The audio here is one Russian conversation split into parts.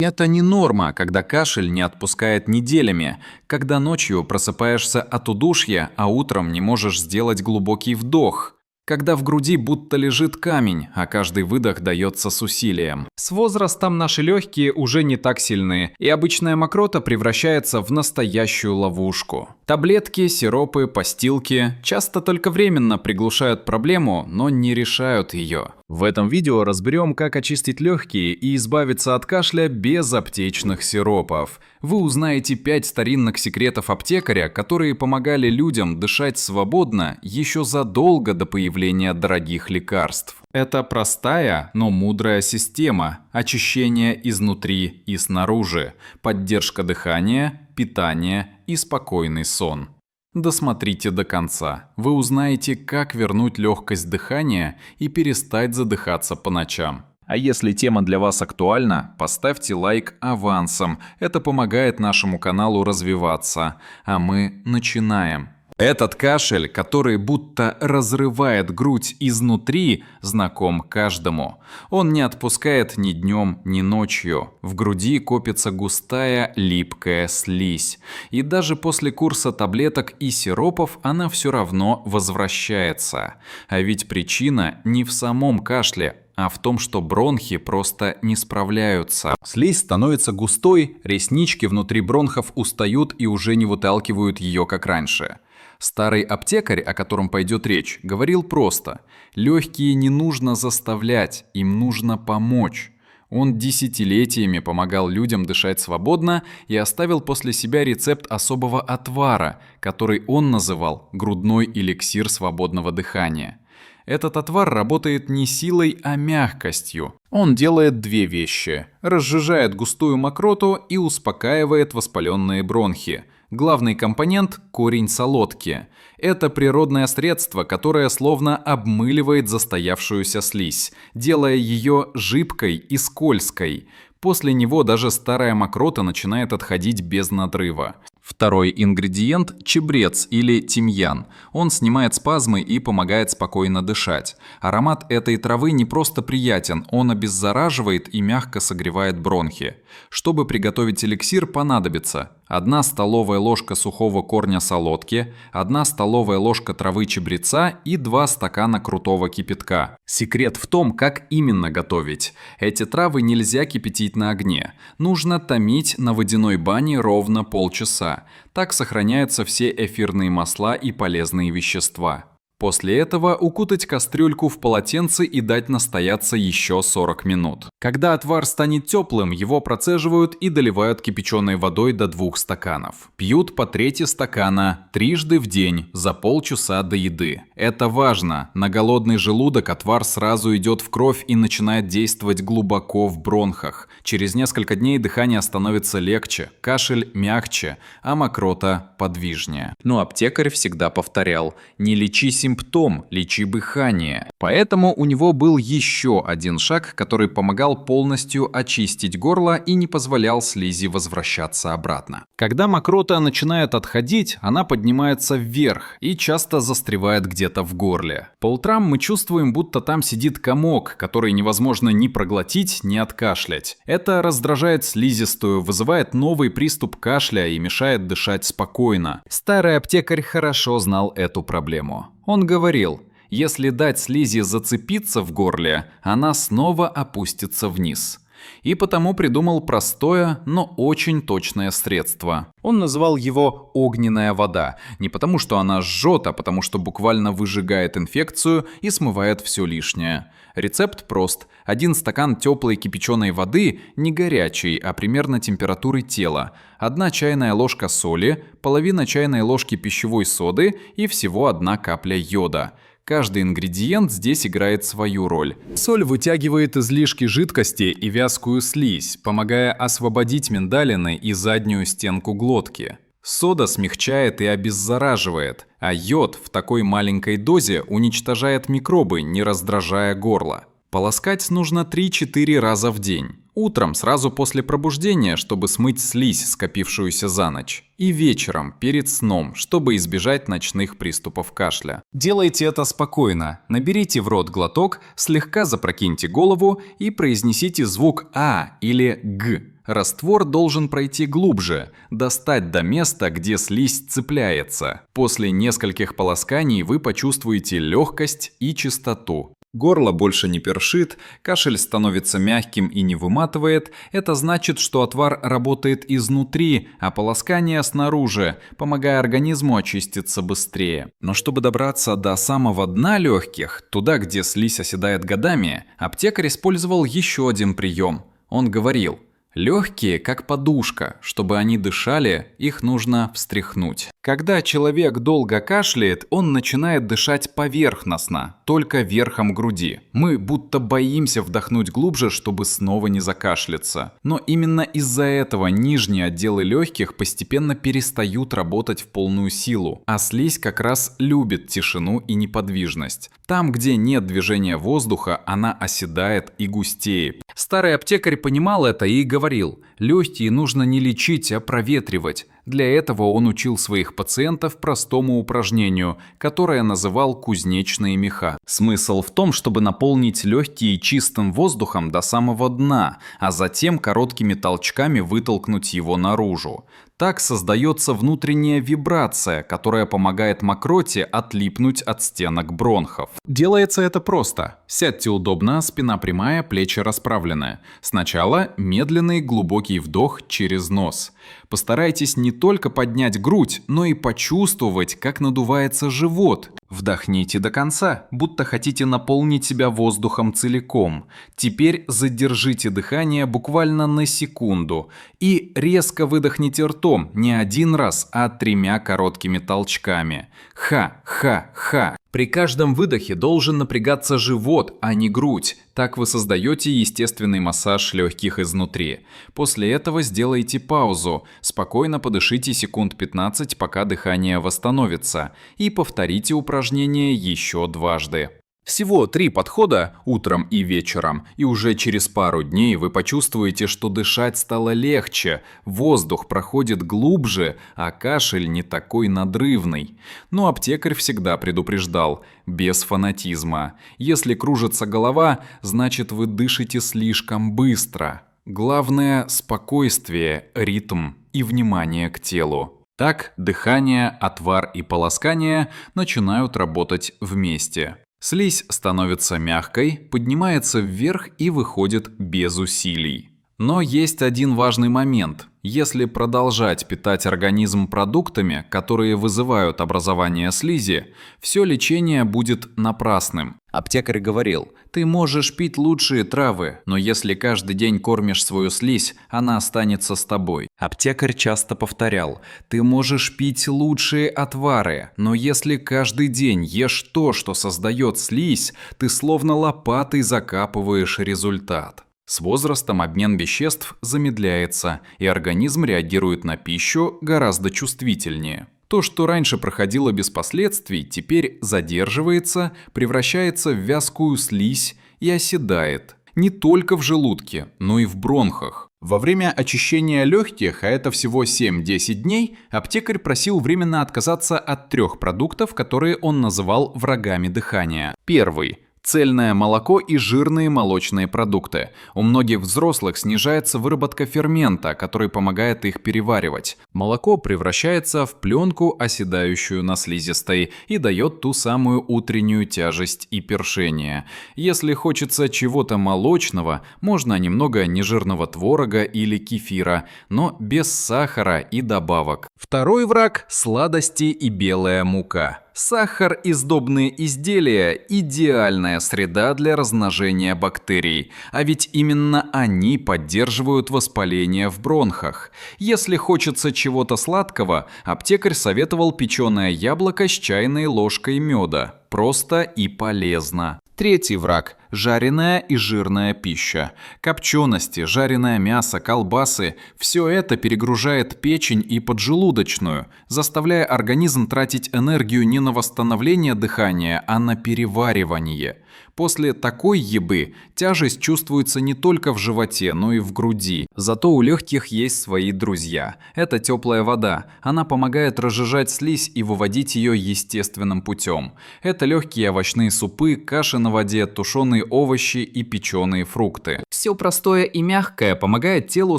Это не норма, когда кашель не отпускает неделями, когда ночью просыпаешься от удушья, а утром не можешь сделать глубокий вдох, когда в груди будто лежит камень, а каждый выдох дается с усилием. С возрастом наши легкие уже не так сильны, и обычная мокрота превращается в настоящую ловушку. Таблетки, сиропы, постилки часто только временно приглушают проблему, но не решают ее. В этом видео разберем, как очистить легкие и избавиться от кашля без аптечных сиропов. Вы узнаете 5 старинных секретов аптекаря, которые помогали людям дышать свободно еще задолго до появления дорогих лекарств. Это простая, но мудрая система очищения изнутри и снаружи, поддержка дыхания, питания и спокойный сон. Досмотрите до конца. Вы узнаете, как вернуть легкость дыхания и перестать задыхаться по ночам. А если тема для вас актуальна, поставьте лайк авансом. Это помогает нашему каналу развиваться. А мы начинаем. Этот кашель, который будто разрывает грудь изнутри, знаком каждому. Он не отпускает ни днем, ни ночью. В груди копится густая, липкая слизь. И даже после курса таблеток и сиропов она все равно возвращается. А ведь причина не в самом кашле, а в том, что бронхи просто не справляются. Слизь становится густой, реснички внутри бронхов устают и уже не выталкивают ее, как раньше. Старый аптекарь, о котором пойдет речь, говорил просто: легкие не нужно заставлять, им нужно помочь. Он десятилетиями помогал людям дышать свободно и оставил после себя рецепт особого отвара, который он называл «грудной эликсир свободного дыхания». Этот отвар работает не силой, а мягкостью. Он делает две вещи: разжижает густую мокроту и успокаивает воспаленные бронхи. Главный компонент – корень солодки. Это природное средство, которое словно обмыливает застоявшуюся слизь, делая ее жидкой и скользкой. После него даже старая мокрота начинает отходить без надрыва. Второй ингредиент – чабрец или тимьян. Он снимает спазмы и помогает спокойно дышать. Аромат этой травы не просто приятен, он обеззараживает и мягко согревает бронхи. Чтобы приготовить эликсир, понадобится 1 столовая ложка сухого корня солодки, 1 столовая ложка травы чабреца и 2 стакана крутого кипятка. Секрет в том, как именно готовить. Эти травы нельзя кипятить на огне. Нужно томить на водяной бане ровно полчаса. Так сохраняются все эфирные масла и полезные вещества. После этого укутать кастрюльку в полотенце и дать настояться еще 40 минут. Когда отвар станет теплым, его процеживают и доливают кипяченой водой до 2 стаканов. Пьют по 1/3 стакана трижды в день за полчаса до еды. Это важно. На голодный желудок отвар сразу идет в кровь и начинает действовать глубоко в бронхах. Через несколько дней дыхание становится легче, кашель мягче, а мокрота подвижнее. Но аптекарь всегда повторял: не лечи симптом, лечи дыхание. Поэтому у него был еще один шаг, который помогал полностью очистить горло и не позволял слизи возвращаться обратно. Когда мокрота начинает отходить, она поднимается вверх и часто застревает где-то в горле. По утрам мы чувствуем, будто там сидит комок, который невозможно ни проглотить, ни откашлять. Это раздражает слизистую, вызывает новый приступ кашля и мешает дышать спокойно. Старый аптекарь хорошо знал эту проблему. Он говорил: если дать слизи зацепиться в горле, она снова опустится вниз. И потому придумал простое, но очень точное средство. Он назвал его «огненная вода». Не потому, что она жжет, а потому, что буквально выжигает инфекцию и смывает все лишнее. Рецепт прост. 1 стакан теплой кипяченой воды, не горячей, а примерно температуры тела. 1 чайная ложка соли, половина чайной ложки пищевой соды и всего 1 капля йода. Каждый ингредиент здесь играет свою роль. Соль вытягивает излишки жидкости и вязкую слизь, помогая освободить миндалины и заднюю стенку глотки. Сода смягчает и обеззараживает, а йод в такой маленькой дозе уничтожает микробы, не раздражая горло. Полоскать нужно 3-4 раза в день. Утром сразу после пробуждения, чтобы смыть слизь, скопившуюся за ночь. И вечером, перед сном, чтобы избежать ночных приступов кашля. Делайте это спокойно. Наберите в рот глоток, слегка запрокиньте голову и произнесите звук «а» или «г». Раствор должен пройти глубже, достать до места, где слизь цепляется. После нескольких полосканий вы почувствуете легкость и чистоту. Горло больше не першит, кашель становится мягким и не выматывает. Это значит, что отвар работает изнутри, а полоскание снаружи, помогая организму очиститься быстрее. Но чтобы добраться до самого дна легких, туда, где слизь оседает годами, аптекарь использовал еще один прием. Он говорил: легкие как подушка, чтобы они дышали, их нужно встряхнуть. Когда человек долго кашляет, он начинает дышать поверхностно, только верхом груди. Мы будто боимся вдохнуть глубже, чтобы снова не закашляться. Но именно из-за этого нижние отделы легких постепенно перестают работать в полную силу, а слизь как раз любит тишину и неподвижность. Там, где нет движения воздуха, она оседает и густеет. Старый аптекарь понимал это и говорил: легкие нужно не лечить, а проветривать. Для этого он учил своих пациентов простому упражнению, которое называл кузнечные меха. Смысл в том, чтобы наполнить легкие чистым воздухом до самого дна, а затем короткими толчками вытолкнуть его наружу. Так создается внутренняя вибрация, которая помогает мокроте отлипнуть от стенок бронхов. Делается это просто. Сядьте удобно, спина прямая, плечи расправлены. Сначала медленный глубокий вдох через нос. Постарайтесь не только поднять грудь, но и почувствовать, как надувается живот. Вдохните до конца, будто хотите наполнить себя воздухом целиком. Теперь задержите дыхание буквально на секунду и резко выдохните ртом не один раз, а 3 короткими толчками. Ха-ха-ха. При каждом выдохе должен напрягаться живот, а не грудь. Так вы создаете естественный массаж легких изнутри. После этого сделайте паузу. Спокойно подышите секунд 15, пока дыхание восстановится. И повторите упражнение еще дважды. Всего 3 подхода утром и вечером, и уже через пару дней вы почувствуете, что дышать стало легче, воздух проходит глубже, а кашель не такой надрывный. Но аптекарь всегда предупреждал: без фанатизма. Если кружится голова, значит вы дышите слишком быстро. Главное – спокойствие, ритм и внимание к телу. Так дыхание, отвар и полоскание начинают работать вместе. Слизь становится мягкой, поднимается вверх и выходит без усилий. Но есть один важный момент. Если продолжать питать организм продуктами, которые вызывают образование слизи, все лечение будет напрасным. Аптекарь говорил: ты можешь пить лучшие травы, но если каждый день кормишь свою слизь, она останется с тобой. Аптекарь часто повторял: ты можешь пить лучшие отвары, но если каждый день ешь то, что создает слизь, ты словно лопатой закапываешь результат. С возрастом обмен веществ замедляется, и организм реагирует на пищу гораздо чувствительнее. То, что раньше проходило без последствий, теперь задерживается, превращается в вязкую слизь и оседает. Не только в желудке, но и в бронхах. Во время очищения легких, а это всего 7-10 дней, аптекарь просил временно отказаться от 3 продуктов, которые он называл врагами дыхания. Первый. Цельное молоко и жирные молочные продукты. У многих взрослых снижается выработка фермента, который помогает их переваривать. Молоко превращается в пленку, оседающую на слизистой, и дает ту самую утреннюю тяжесть и першение. Если хочется чего-то молочного, можно немного нежирного творога или кефира, но без сахара и добавок. Второй враг – сладости и белая мука. Сахар и сдобные изделия – идеальная среда для размножения бактерий, а ведь именно они поддерживают воспаление в бронхах. Если хочется чего-то сладкого, аптекарь советовал печеное яблоко с чайной ложкой меда. Просто и полезно. Третий враг – жареная и жирная пища. Копчености, жареное мясо, колбасы – все это перегружает печень и поджелудочную, заставляя организм тратить энергию не на восстановление дыхания, а на переваривание. После такой ебы тяжесть чувствуется не только в животе, но и в груди. Зато у легких есть свои друзья. Это теплая вода. Она помогает разжижать слизь и выводить ее естественным путем. Это легкие овощные супы, каши на воде, тушеные овощи и печеные фрукты. Все простое и мягкое помогает телу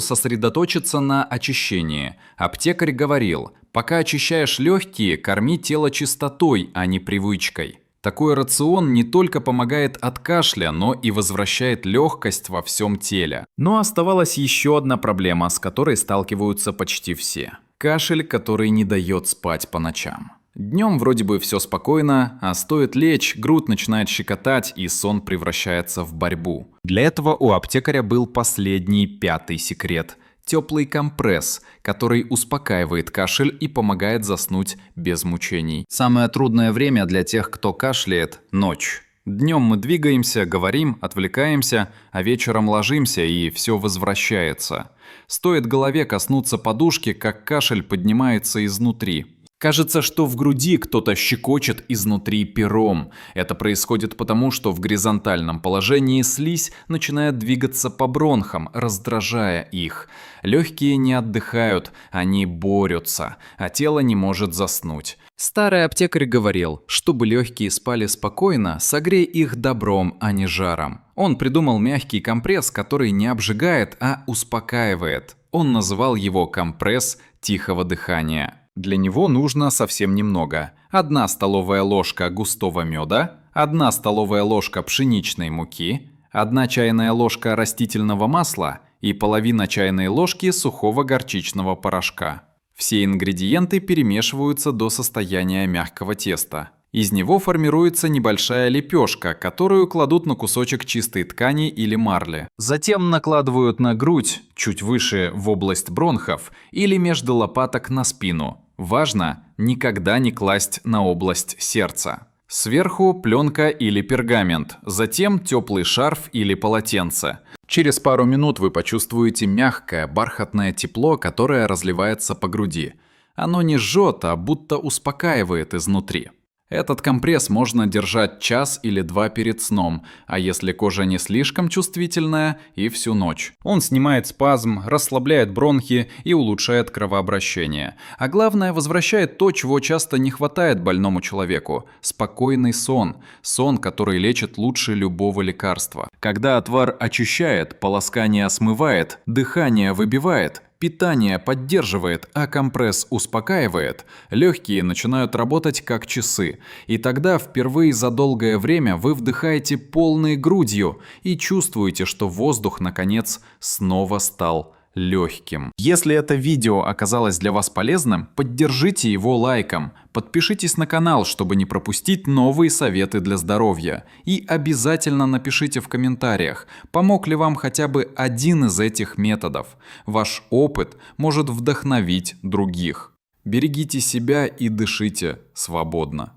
сосредоточиться на очищении. Аптекарь говорил: пока очищаешь легкие, корми тело чистотой, а не привычкой. Такой рацион не только помогает от кашля, но и возвращает легкость во всем теле. Но оставалась еще одна проблема, с которой сталкиваются почти все. Кашель, который не дает спать по ночам. Днем вроде бы все спокойно, а стоит лечь, грудь начинает щекотать и сон превращается в борьбу. Для этого у аптекаря был последний, 5-й секрет. Теплый компресс, который успокаивает кашель и помогает заснуть без мучений. Самое трудное время для тех, кто кашляет – ночь. Днем мы двигаемся, говорим, отвлекаемся, а вечером ложимся и все возвращается. Стоит голове коснуться подушки, как кашель поднимается изнутри. Кажется, что в груди кто-то щекочет изнутри пером. Это происходит потому, что в горизонтальном положении слизь начинает двигаться по бронхам, раздражая их. Легкие не отдыхают, они борются, а тело не может заснуть. Старый аптекарь говорил: чтобы легкие спали спокойно, согрей их добром, а не жаром. Он придумал мягкий компресс, который не обжигает, а успокаивает. Он называл его компресс тихого дыхания. Для него нужно совсем немного. 1 столовая ложка густого меда, 1 столовая ложка пшеничной муки, 1 чайная ложка растительного масла и половина чайной ложки сухого горчичного порошка. Все ингредиенты перемешиваются до состояния мягкого теста. Из него формируется небольшая лепешка, которую кладут на кусочек чистой ткани или марли. Затем накладывают на грудь, чуть выше в область бронхов, или между лопаток на спину. Важно никогда не класть на область сердца. Сверху пленка или пергамент, затем теплый шарф или полотенце. Через пару минут вы почувствуете мягкое, бархатное тепло, которое разливается по груди. Оно не жжет, а будто успокаивает изнутри. Этот компресс можно держать 1 или 2 перед сном, а если кожа не слишком чувствительная, и всю ночь. Он снимает спазм, расслабляет бронхи и улучшает кровообращение. А главное, возвращает то, чего часто не хватает больному человеку – спокойный сон. Сон, который лечит лучше любого лекарства. Когда отвар очищает, полоскание смывает, дыхание выбивает, питание поддерживает, а компресс успокаивает, легкие начинают работать как часы. И тогда впервые за долгое время вы вдыхаете полной грудью и чувствуете, что воздух, наконец, снова стал легким. Если это видео оказалось для вас полезным, поддержите его лайком. Подпишитесь на канал, чтобы не пропустить новые советы для здоровья. И обязательно напишите в комментариях, помог ли вам хотя бы один из этих методов. Ваш опыт может вдохновить других. Берегите себя и дышите свободно.